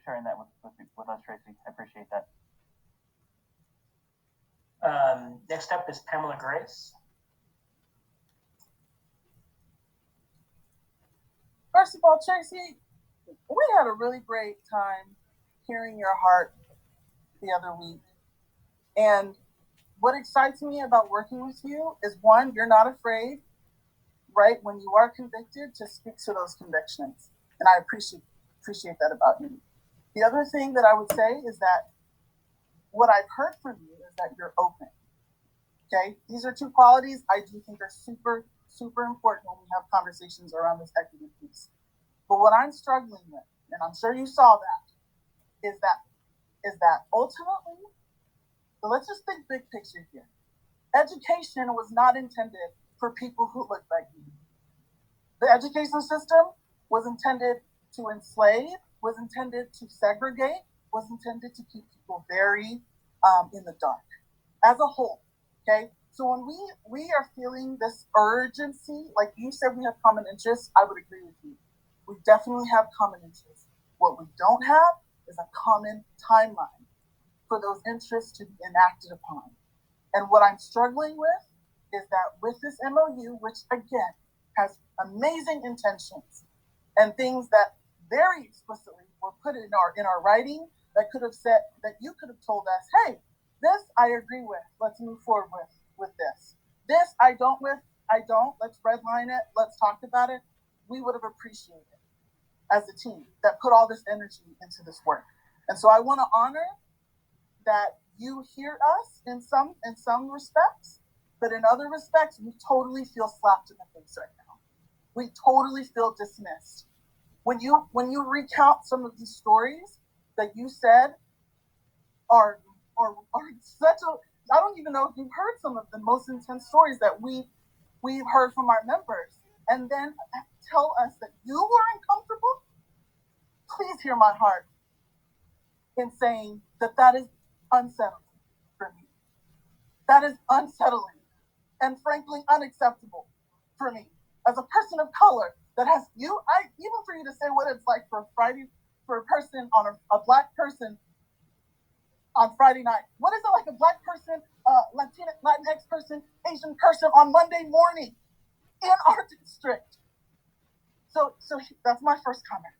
sharing that with us, Tracy. I appreciate that. Next up is Pamelagrace. First of all, Tracy, we had a really great time hearing your heart the other week. And what excites me about working with you is, one, you're not afraid, right, when you are convicted, to speak to those convictions. And I appreciate that about you. The other thing that I would say is that what I've heard from you is that you're open. Okay? These are two qualities I do think are super, super important when we have conversations around this equity piece. But what I'm struggling with, and I'm sure you saw that, is that ultimately, so let's just think big picture here. Education was not intended for people who look like you. The education system was intended to enslave, was intended to segregate, was intended to keep people very in the dark as a whole. Okay, so when we are feeling this urgency, like you said, we have common interests. I would agree with you. We definitely have common interests. What we don't have is a common timeline for those interests to be enacted upon. And what I'm struggling with is that with this MOU, which again has amazing intentions and things that very explicitly were put in our writing, that could have said, that you could have told us, hey, this I agree with, let's move forward with this. This I don't with, I don't, let's redline it, let's talk about it. We would have appreciated as a team that put all this energy into this work. And so I want to honor that you hear us in some respects, but in other respects, we totally feel slapped in the face right now. We totally feel dismissed. When you recount some of these stories that you said are such a, I don't even know if you've heard some of the most intense stories that we've heard from our members, and then tell us that you were uncomfortable. Please hear my heart in saying that is unsettling for me. That is unsettling and frankly unacceptable for me as a person of color that has even for you to say what it's like for a person on a black person on Friday night. What is it like a black person, Latinx person, Asian person on Monday morning in our district? So that's my first comment.